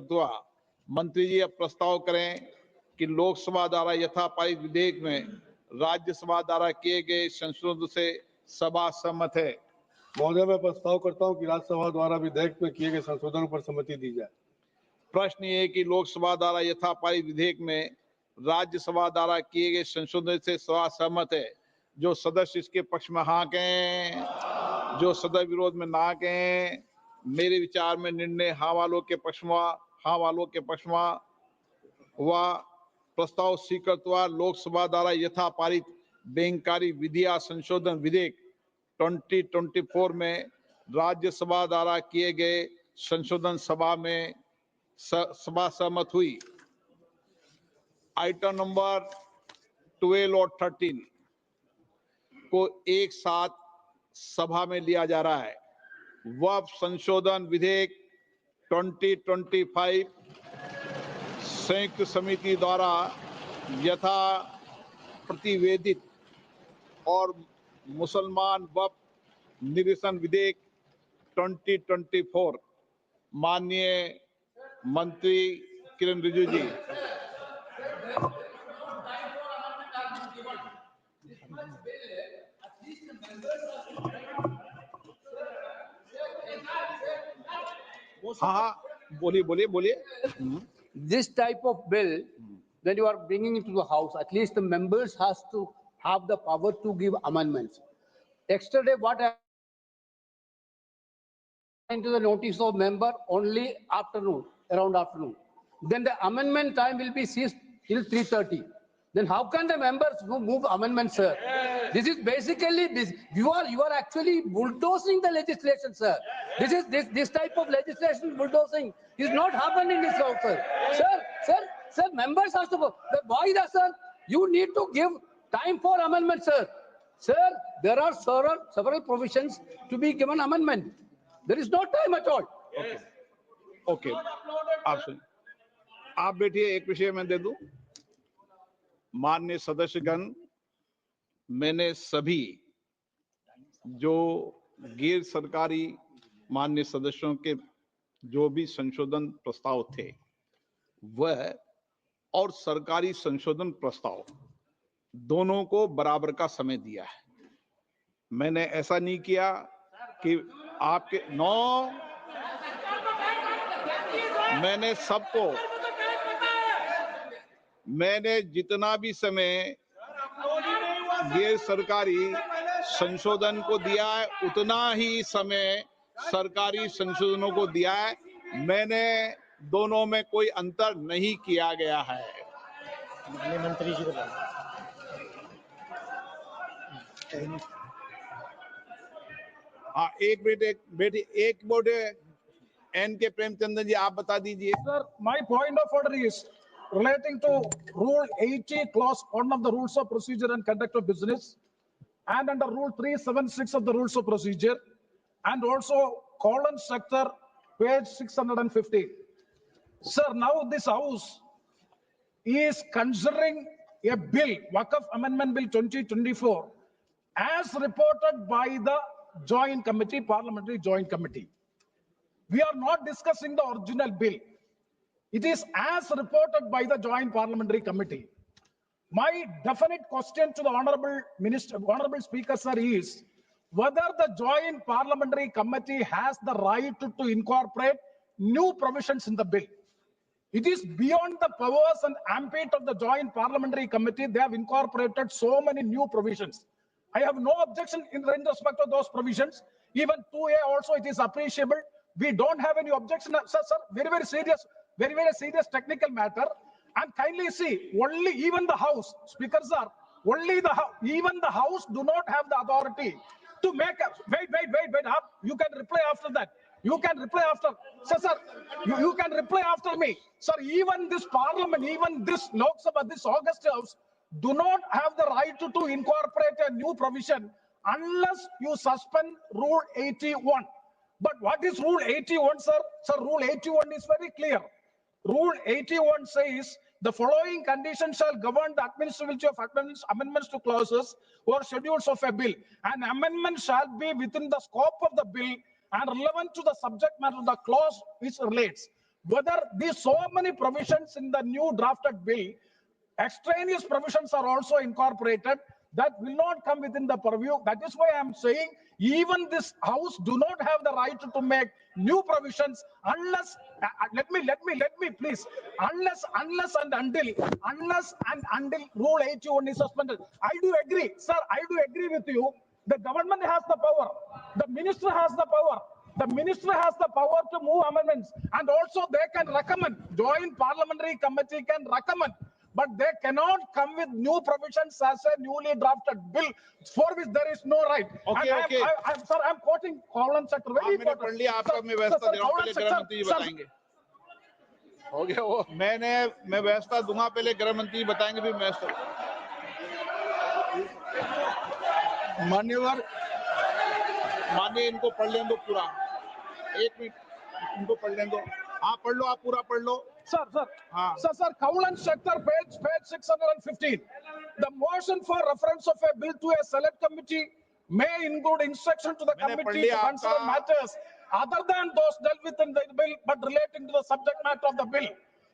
स्वीकृत हुआ। मंत्री जी अब प्रस्ताव करें कि लोकसभा द्वारा यथापारित विधेयक में राज्यसभा द्वारा किए गए संशोधन से सभा सहमत है। महोदय, मैं प्रस्ताव करता हूं कि राज्यसभा द्वारा विधेयक में किए गए संशोधनों पर सहमति दी जाए। प्रश्न ये है कि लोकसभा द्वारा यथापारित विधेयक में राज्यसभा द्वारा किए गए संशोधन से सभा सहमत है। जो सदस्य इसके पक्ष में हाँ कहें, जो सदस्य विरोध में ना कहें। मेरे विचार में निर्णय हाँ वालों के पक्ष में हुआ। प्रस्ताव स्वीकृत हुआ। लोकसभा द्वारा यथापारित बैंककारी विधिया संशोधन विधेयक 2024 में राज्यसभा द्वारा किए गए संशोधन सभा सहमत हुई। आइटम नंबर 12 और 13 को एक साथ सभा में लिया जा रहा है। वह संशोधन विधेयक 2025 संयुक्त समिति द्वारा यथा प्रतिवेदित और मुसलमान वक्फ निरसन विधेयक 2024 माननीय मंत्री किरण रिजिजू जी। हाँ, बोलिए। This type of bill, when you are bringing it to the house, at least the members has to have the power to give amendments. Yesterday, what happened to the notice of member only afternoon, around afternoon. Then the amendment time will be ceased till 3:30. Then how can the members move amendments, sir? This is basically this. You are actually bulldozing the legislation, sir. This type of legislation bulldozing is not happening in this house, sir. Sir, members has to go. Why that, sir? You need to give time for amendment, sir. Sir, there are several provisions to be given amendment. There is no time at all. Okay, आप बैठिए। एक विषय में दे दूं। माननीय सदस्यगण, मैंने सभी जो गैर सरकारी माननीय सदस्यों के जो भी संशोधन प्रस्ताव थे वह और सरकारी संशोधन प्रस्ताव दोनों को बराबर का समय दिया है। मैंने ऐसा नहीं किया कि आपके मैंने जितना भी समय गैर सरकारी संशोधन को दिया है उतना ही समय सरकारी संशोधनों को दिया है। मैंने दोनों में कोई अंतर नहीं किया गया है। मंत्री जी को हाँ, एक मिनट एन के प्रेमचंद्र जी, आप बता दीजिए। Sir, my point of order is relating to Rule 80, Clause 1 of the Rules of Procedure and Conduct of Business, and under Rule 376 of the Rules of Procedure, and also colon sector, page 650. Sir, now this House is considering a bill, Waqf Amendment Bill 2024, as reported by the Joint Committee, Parliamentary Joint Committee. We are not discussing the original bill. It is as reported by the Joint Parliamentary Committee. My definite question to the Honorable Minister, Honorable Speaker, sir, is whether the Joint Parliamentary Committee has the right to incorporate new provisions in the bill. It is beyond the powers and ambit of the Joint Parliamentary Committee. They have incorporated so many new provisions. I have no objection in respect of those provisions. Even 2A also, it is appreciable. We don't have any objection, sir. Very serious technical matter. And kindly see, only even the House, Speaker sir, even the House do not have the authority to make a, wait up. You can reply after that. You can reply after, sir, you can reply after me. Sir, even this Parliament, even this Lok Sabha, this August House, do not have the right to incorporate a new provision unless you suspend Rule 81. But what is Rule 81, sir? Sir, Rule 81 is very clear. Rule 81 says the following conditions shall govern the administrability of amendments to clauses or schedules of a bill. An amendment shall be within the scope of the bill and relevant to the subject matter of the clause which relates. whether these so many provisions in the new drafted bill, extraneous provisions are also incorporated that will not come within the purview. That is why I am saying even this house do not have the right to make new provisions unless, let me please, unless and until Rule 81 is suspended. I do agree, sir, I do agree with you. The government has the power. The minister has the power. The minister has the power to move amendments, and also they can recommend. Joint Parliamentary Committee can recommend, but they cannot come with new provisions as a newly drafted bill for which there is no right. Okay, And okay. I'm quoting Howland sector. Very मैंने important. पढ़ लिया, आपका Sir, मैं व्यवस्था sir, दे रहा हूँ, Howland पहले गृह sector, मंत्री जी sir. बताएंगे। हो गया वो, मैं व्यवस्था दूंगा, पहले गृह मंत्री बताएंगे, फिर व्यवस्था। मान्यवर मानिए, इनको पढ़ लें दो पूरा, 1 मिनट इनको पढ़ लें दो। आप पढ़ लो, आप पूरा पढ़ लो। Sir, हाँ। sir, Howland sector, page 615. The motion for reference of a bill to a select committee may include instruction to the मैंने पढ़ committee लिया to consider आपका। matters other than those dealt with in the bill but relating to the subject matter of the bill.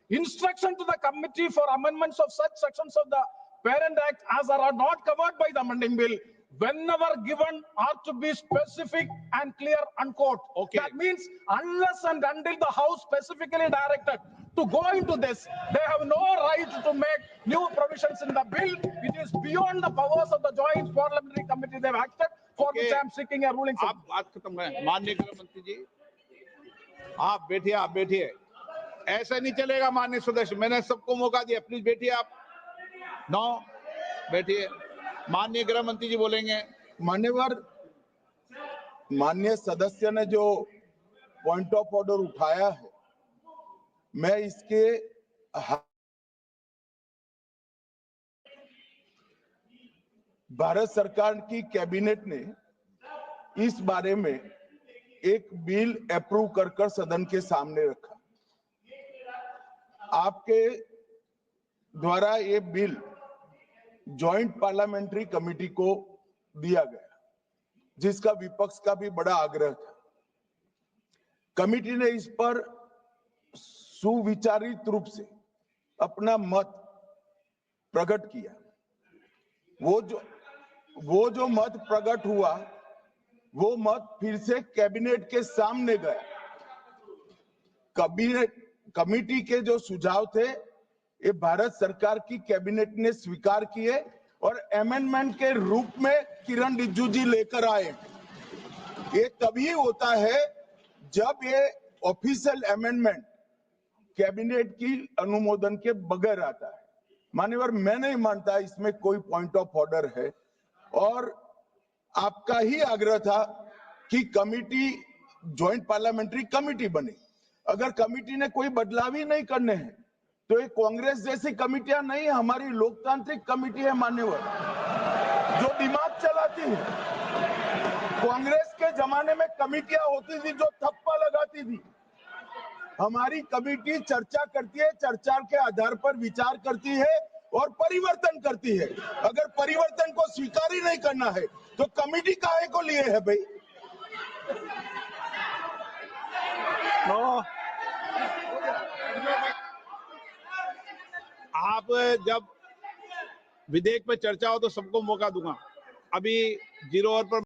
Instruction to the committee for amendments of such sections of the parent act as are not covered by the amending bill, whenever given, are to be specific and clear, unquote. Okay. That means unless and until the House specifically directed to go into this, they have no right to make new provisions in the bill. It is beyond the powers of the Joint Parliamentary Committee they have acted, for Okay. which I am seeking a ruling. आप बात खत्म करें। माननीय गृह मंत्री जी, आप बैठिए। ऐसा नहीं चलेगा माननीय सदस्य, मैंने सबको मौका दिया, प्लीज बैठिए आप। बैठिए। माननीय गृह मंत्री जी बोलेंगे। मान्यवर, माननीय सदस्य ने जो पॉइंट ऑफ ऑर्डर उठाया है, मैं इसके भारत सरकार की कैबिनेट ने इस बारे में एक बिल अप्रूव कर सदन के सामने रखा। आपके द्वारा ये बिल जॉइंट पार्लियामेंट्री कमेटी को दिया गया, जिसका विपक्ष का भी बड़ा आग्रह था। कमेटी ने इस पर सुविचारित रूप से अपना मत प्रकट किया। वो जो मत प्रकट हुआ, वो मत फिर से कैबिनेट के सामने गया। कमेटी के जो सुझाव थे, ये भारत सरकार की कैबिनेट ने स्वीकार किए और अमेंडमेंट के रूप में किरण रिजिजू जी लेकर आए। ये तभी होता है जब ये ऑफिशियल अमेंडमेंट कैबिनेट की अनुमोदन के बगैर आता है। मान्यवर, मैं नहीं मानता इसमें कोई पॉइंट ऑफ ऑर्डर है, और आपका ही आग्रह था कि कमेटी जॉइंट पार्लियामेंट्री कमेटी बने। अगर कमेटी ने कोई बदलाव ही नहीं करने हैं, तो ये कांग्रेस जैसी कमेटियां नहीं, हमारी लोकतांत्रिक कमेटी है मान्यवर, जो दिमाग चलाती है। कांग्रेस के जमाने में कमेटियां होती थी जो थप्पा लगाती थी। हमारी कमेटी चर्चा करती है, चर्चा के आधार पर विचार करती है और परिवर्तन करती है। अगर परिवर्तन को स्वीकार ही नहीं करना है, तो कमेटी काहे को लिए है भाई? आप जब विधेयक पे चर्चा हो तो सबको मौका दूंगा। अभी 0 ओवर पर